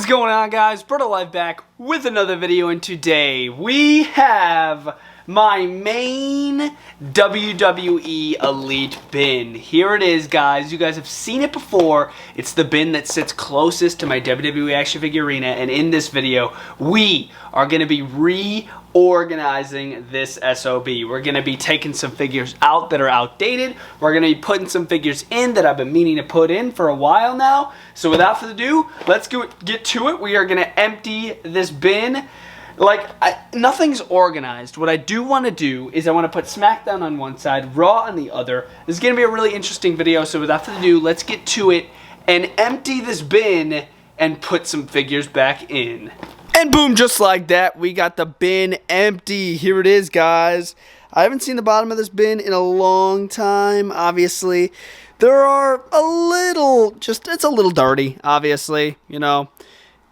What's going on, guys? Bretto Live back with another video, and today we have my main WWE Elite bin. Here it is, guys. You guys have seen it before. It's the bin that sits closest to my WWE action figure arena, and in this video, we are going to be reorganizing this SOB. We're going to be taking some figures out that are outdated. We're going to be putting some figures in that I've been meaning to put in for a while now. So without further ado, let's get to it. We are going to empty this bin. Nothing's organized. What I do want to do is I want to put SmackDown on one side, Raw on the other. This is going to be a really interesting video, so without further ado, let's get to it and empty this bin and put some figures back in. And boom, just like that, we got the bin empty. Here it is, guys. I haven't seen the bottom of this bin in a long time, obviously. There are it's a little dirty, obviously, you know.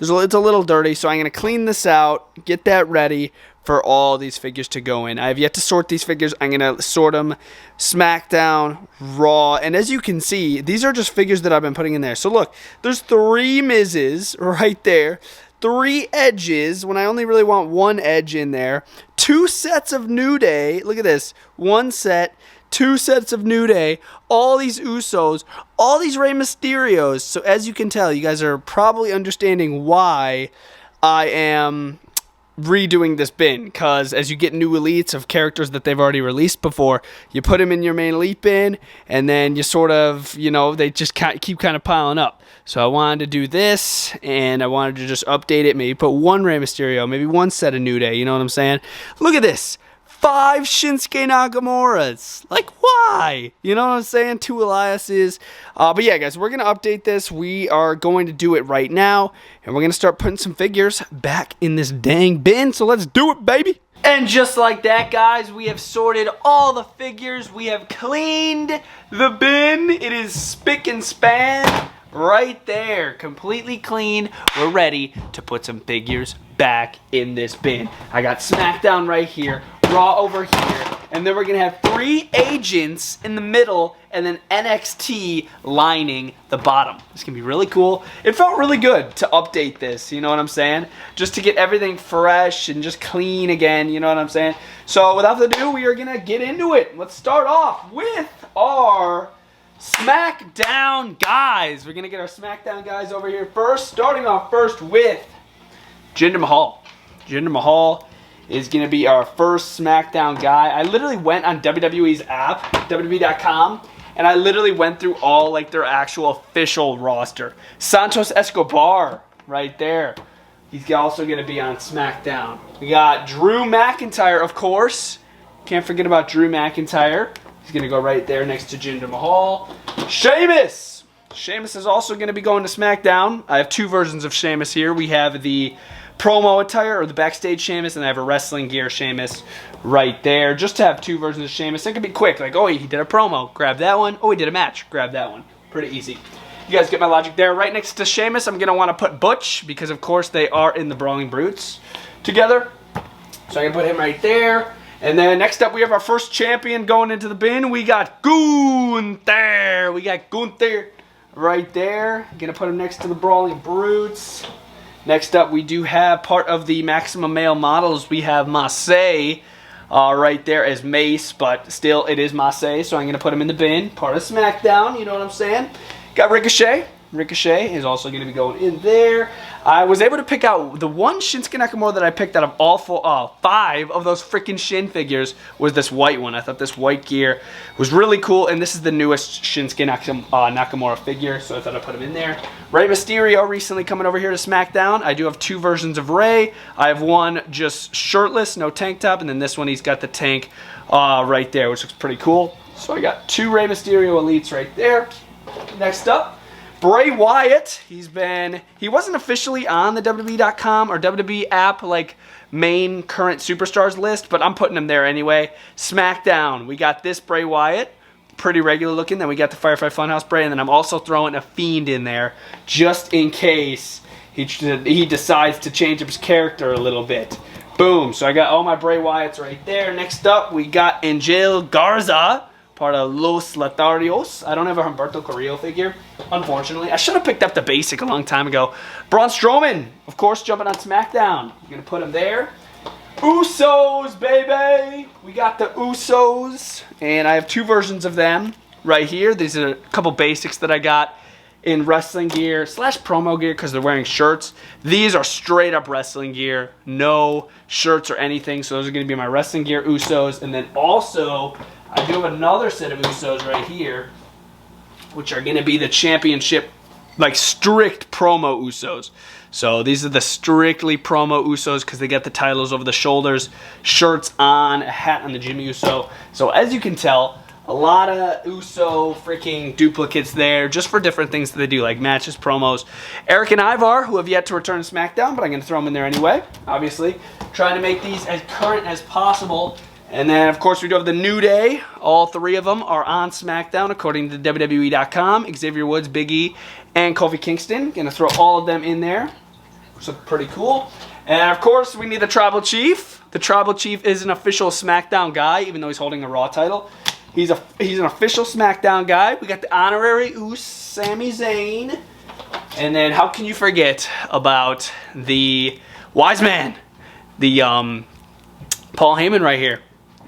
It's a little dirty, so I'm going to clean this out, get that ready for all these figures to go in. I have yet to sort these figures. I'm going to sort them SmackDown, Raw, and as you can see, these are just figures that I've been putting in there. So look, there's 3 Miz's right there, 3 Edges, when I only really want 1 Edge in there, 2 sets of New Day, look at this, 1 set, 2 sets of New Day, all these Usos, all these Rey Mysterios. So as you can tell, you guys are probably understanding why I am redoing this bin, because as you get new elites of characters that they've already released before, you put them in your main elite bin, and then you sort of, you know, they just keep kind of piling up. So I wanted to do this, and I wanted to just update it, maybe put 1 Rey Mysterio, maybe 1 set of New Day, you know what I'm saying? Look at this. 5 Shinsuke Nakamuras. Like, why? You know what I'm saying? 2 Eliases. But yeah, guys, we're going to update this. We are going to do it right now. And we're going to start putting some figures back in this dang bin. So let's do it, baby. And just like that, guys, we have sorted all the figures. We have cleaned the bin. It is spick and span right there. Completely clean. We're ready to put some figures back in this bin. I got SmackDown right here, Raw over here, and then we're going to have 3 agents in the middle, and then NXT lining the bottom. This can be really cool. It felt really good to update this, you know what I'm saying? Just to get everything fresh and just clean again, you know what I'm saying? So without further ado, we are going to get into it. Let's start off with our SmackDown guys. We're going to get our SmackDown guys over here first, starting off first with Jinder Mahal. Jinder Mahal is going to be our first SmackDown guy. I literally went on WWE's app, WWE.com, and I literally went through all like their actual official roster. Santos Escobar right there. He's also going to be on SmackDown. We got Drew McIntyre, of course. Can't forget about Drew McIntyre. He's going to go right there next to Jinder Mahal. Sheamus. Sheamus is also going to be going to SmackDown. I have 2 versions of Sheamus here. We have the promo attire, or the backstage Sheamus, and I have a wrestling gear Sheamus right there. Just to have 2 versions of Sheamus. It can be quick. Like, oh, he did a promo. Grab that one. Oh, he did a match. Grab that one. Pretty easy. You guys get my logic there. Right next to Sheamus, I'm going to want to put Butch, because, of course, they are in the Brawling Brutes together. So I'm going to put him right there. And then next up, we have our first champion going into the bin. We got Gunther. We got Gunther right there. Going to put him next to the Brawling Brutes. Next up, we do have part of the Maximum Male Models. We have Mace right there as Mace, but still it is Mace, so I'm going to put him in the bin. Part of SmackDown, you know what I'm saying? Got Ricochet. Ricochet is also going to be going in there. I was able to pick out the 1 Shinsuke Nakamura that I picked out of all 5 of those freaking Shin figures was this white one. I thought this white gear was really cool, and this is the newest Shinsuke Nakamura figure, so I thought I'd put him in there. Rey Mysterio recently coming over here to SmackDown. I do have 2 versions of Rey. I have one just shirtless, no tank top, and then this one he's got the tank right there, which looks pretty cool. So I got 2 Rey Mysterio Elites right there. Next up, Bray Wyatt. He wasn't officially on the WWE.com or WWE app, like main current superstars list, but I'm putting him there anyway. SmackDown, we got this Bray Wyatt, pretty regular looking. Then we got the Firefly Funhouse Bray, and then I'm also throwing a Fiend in there just in case he decides to change up his character a little bit. Boom. So I got all my Bray Wyatts right there. Next up, we got Angel Garza. part of Los Lotharios. I don't have a Humberto Carrillo figure, unfortunately. I should have picked up the basic a long time ago. Braun Strowman, of course, jumping on SmackDown. I'm going to put him there. Usos, baby! We got the Usos, and I have two versions of them right here. These are a couple basics that I got in wrestling gear / promo gear because they're wearing shirts. These are straight up wrestling gear, no shirts or anything. So those are going to be my wrestling gear Usos. And then also, I do have another set of Usos right here, which are going to be the championship, like strict promo Usos. So these are the strictly promo Usos because they get the titles over the shoulders, shirts on, a hat on the Jimmy Uso. So as you can tell, a lot of Uso freaking duplicates there, just for different things that they do, like matches, promos. Eric and Ivar, who have yet to return to SmackDown, but I'm going to throw them in there anyway, obviously. Trying to make these as current as possible. And then, of course, we do have the New Day. All three of them are on SmackDown, according to WWE.com. Xavier Woods, Big E, and Kofi Kingston. Going to throw all of them in there. So pretty cool. And, of course, we need the Tribal Chief. The Tribal Chief is an official SmackDown guy, even though he's holding a Raw title. He's an official SmackDown guy. We got the honorary Us, Sami Zayn. And then how can you forget about the Wise Man? The Paul Heyman right here.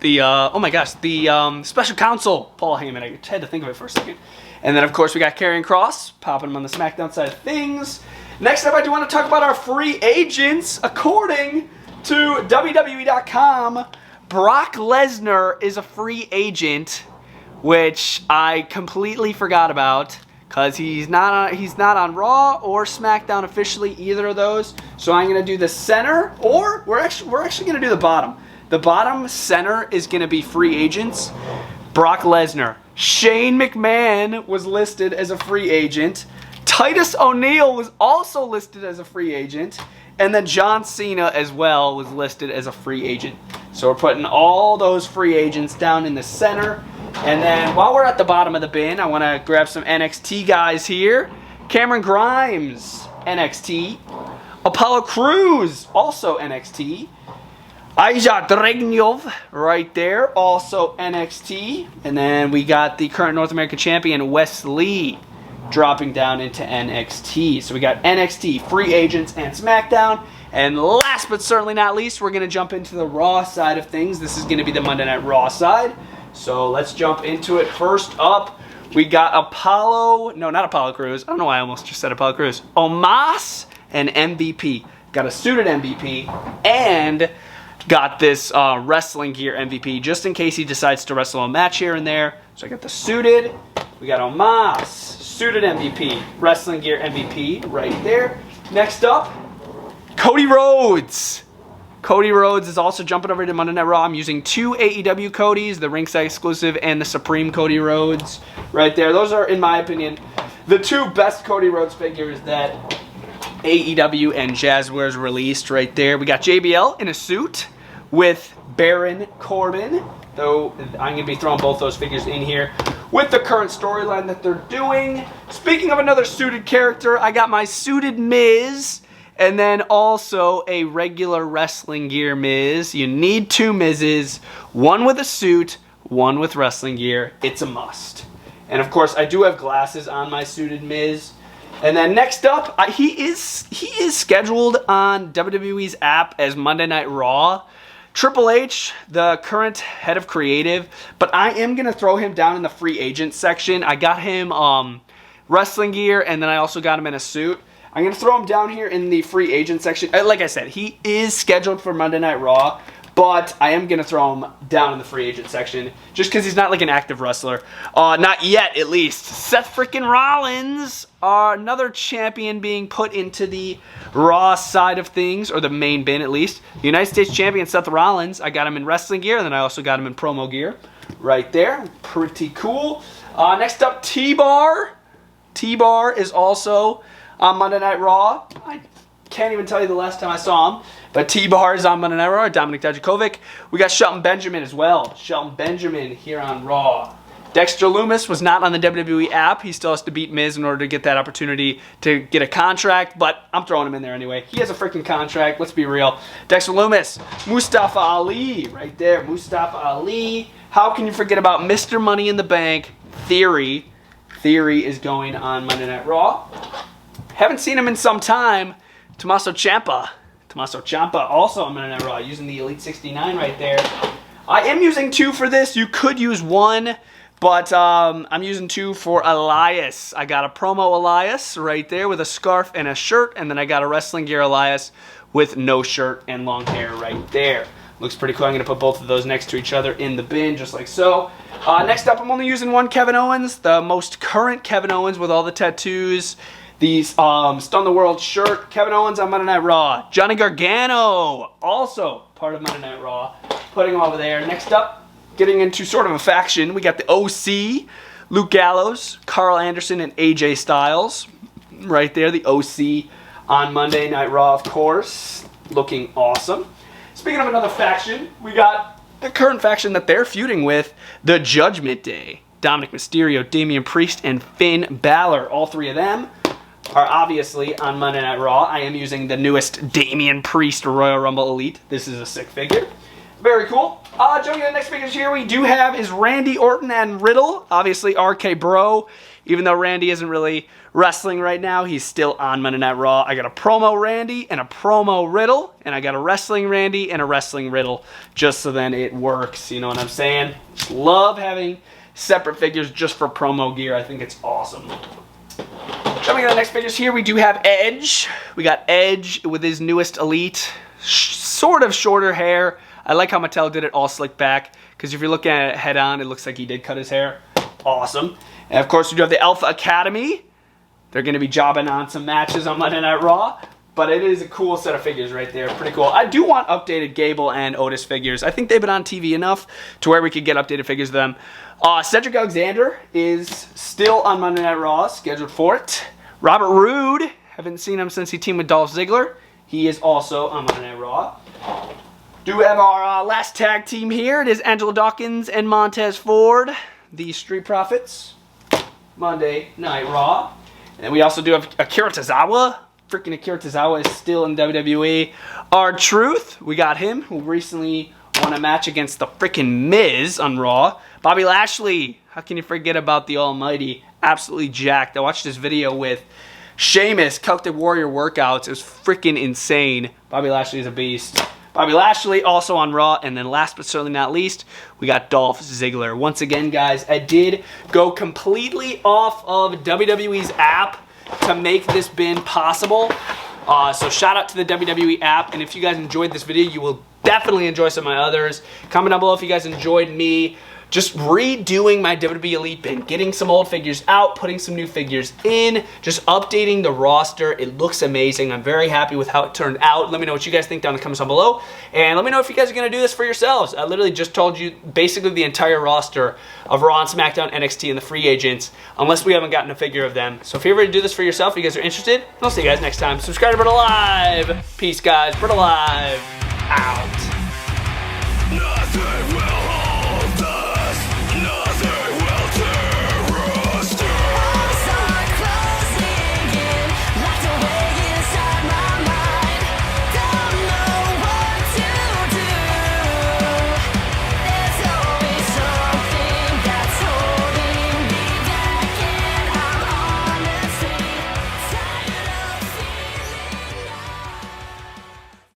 The oh my gosh, the special counsel Paul Heyman. I had to think of it for a second. And then of course we got Karrion Kross, popping him on the SmackDown side of things. Next up I do want to talk about our free agents. According to WWE.com, Brock Lesnar is a free agent, which I completely forgot about because he's not on Raw or SmackDown officially, either of those. So I'm gonna do the center, or we're actually gonna do the bottom. The bottom center is gonna be free agents. Brock Lesnar, Shane McMahon was listed as a free agent. Titus O'Neil was also listed as a free agent. And then John Cena as well was listed as a free agent. So we're putting all those free agents down in the center. And then while we're at the bottom of the bin, I want to grab some NXT guys here. Cameron Grimes, NXT. Apollo Crews, also NXT. Ilja Dragunov right there, also NXT. And then we got the current North American champion, Wes Lee, dropping down into NXT. So we got NXT, free agents, and SmackDown. And last but certainly not least, we're going to jump into the Raw side of things. This is going to be the Monday Night Raw side. So let's jump into it. First up, we got not Apollo Crews. I don't know why I almost just said Apollo Crews. Omos and MVP. Got a suited MVP and got this wrestling gear MVP just in case he decides to wrestle a match here and there. So I got the suited. We got Omos, suited MVP, wrestling gear MVP right there. Next up, Cody Rhodes. Cody Rhodes is also jumping over to Monday Night Raw. I'm using two AEW Codys, the ringside exclusive and the Supreme Cody Rhodes right there. Those are, in my opinion, the two best Cody Rhodes figures that AEW and Jazzwares released right there. We got JBL in a suit with Baron Corbin, though I'm going to be throwing both those figures in here with the current storyline that they're doing. Speaking of another suited character, I got my suited Miz, and then also a regular wrestling gear Miz. You need two Mizes, one with a suit, one with wrestling gear. It's a must. And of course, I do have glasses on my suited Miz. And then next up, he is scheduled on WWE's app as Monday Night Raw. Triple H, the current head of creative, but I am going to throw him down in the free agent section. I got him wrestling gear, and then I also got him in a suit. I'm going to throw him down here in the free agent section. Like I said, he is scheduled for Monday Night Raw, but I am going to throw him down in the free agent section just because he's not like an active wrestler. Not yet, at least. Seth freaking Rollins, another champion being put into the Raw side of things, or the main bin at least. The United States champion Seth Rollins, I got him in wrestling gear, and then I also got him in promo gear right there. Pretty cool. Next up, T-Bar. T-Bar is also on Monday Night Raw. I can't even tell you the last time I saw him. But T-Bar is on Monday Night Raw. Dominic Dijakovic. We got Shelton Benjamin as well. Shelton Benjamin here on Raw. Dexter Lumis was not on the WWE app. He still has to beat Miz in order to get that opportunity to get a contract, but I'm throwing him in there anyway. He has a freaking contract. Let's be real. Dexter Lumis, Mustafa Ali, right there. Mustafa Ali. How can you forget about Mr. Money in the Bank? Theory. Theory is going on Monday Night Raw. Haven't seen him in some time. Tommaso Ciampa. Tommaso Ciampa also on Monday Night Raw, using the Elite 69 right there. I am using 2 for this. You could use 1. But I'm using 2 for Elias. I got a promo Elias right there with a scarf and a shirt. And then I got a wrestling gear Elias with no shirt and long hair right there. Looks pretty cool. I'm going to put both of those next to each other in the bin, just like so. Next up, I'm only using 1 Kevin Owens. The most current Kevin Owens with all the tattoos. The Stun the World shirt. Kevin Owens on Monday Night Raw. Johnny Gargano, also part of Monday Night Raw. Putting him over there. Next up, getting into sort of a faction, we got the OC, Luke Gallows, Carl Anderson, and AJ Styles. Right there, the OC on Monday Night Raw, of course. Looking awesome. Speaking of another faction, we got the current faction that they're feuding with, the Judgment Day. Dominic Mysterio, Damian Priest, and Finn Balor. All 3 of them are obviously on Monday Night Raw. I am using the newest Damian Priest Royal Rumble Elite. This is a sick figure. Very cool. Jumping to the next figures here, we do have is Randy Orton and Riddle. Obviously, RK Bro. Even though Randy isn't really wrestling right now, he's still on Monday Night Raw. I got a promo Randy and a promo Riddle. And I got a wrestling Randy and a wrestling Riddle. Just so then it works. You know what I'm saying? Just love having separate figures just for promo gear. I think it's awesome. Jumping to the next figures here, we do have Edge. We got Edge with his newest Elite. Sort of shorter hair. I like how Mattel did it all slicked back, because if you're looking at it head on, it looks like he did cut his hair. Awesome. And of course, we do have the Alpha Academy. They're going to be jobbing on some matches on Monday Night Raw, but it is a cool set of figures right there. Pretty cool. I do want updated Gable and Otis figures. I think they've been on TV enough to where we could get updated figures of them. Cedric Alexander is still on Monday Night Raw, scheduled for it. Robert Roode, haven't seen him since he teamed with Dolph Ziggler. He is also on Monday Night Raw. Do have our last tag team here. It is Angelo Dawkins and Montez Ford, the Street Profits, Monday Night Raw. And then we also do have Akira Tozawa. Freaking Akira Tozawa is still in WWE. R-Truth, we got him, who recently won a match against the freaking Miz on Raw. Bobby Lashley, how can you forget about the Almighty? Absolutely jacked. I watched this video with Sheamus, Celtic Warrior workouts. It was freaking insane. Bobby Lashley is a beast. Bobby Lashley also on Raw. And then last but certainly not least, we got Dolph Ziggler. Once again, guys, I did go completely off of WWE's app to make this bin possible. So shout out to the WWE app. And if you guys enjoyed this video, you will definitely enjoy some of my others. Comment down below if you guys enjoyed me just redoing my WWE Elite bin, getting some old figures out, putting some new figures in, just updating the roster. It looks amazing. I'm very happy with how it turned out. Let me know what you guys think down in the comments down below. And let me know if you guys are going to do this for yourselves. I literally just told you basically the entire roster of Raw and SmackDown, NXT, and the free agents, unless we haven't gotten a figure of them. So if you're ready to do this for yourself, if you guys are interested, I'll see you guys next time. Subscribe to Bretto Live. Peace, guys. Bretto Live. Out.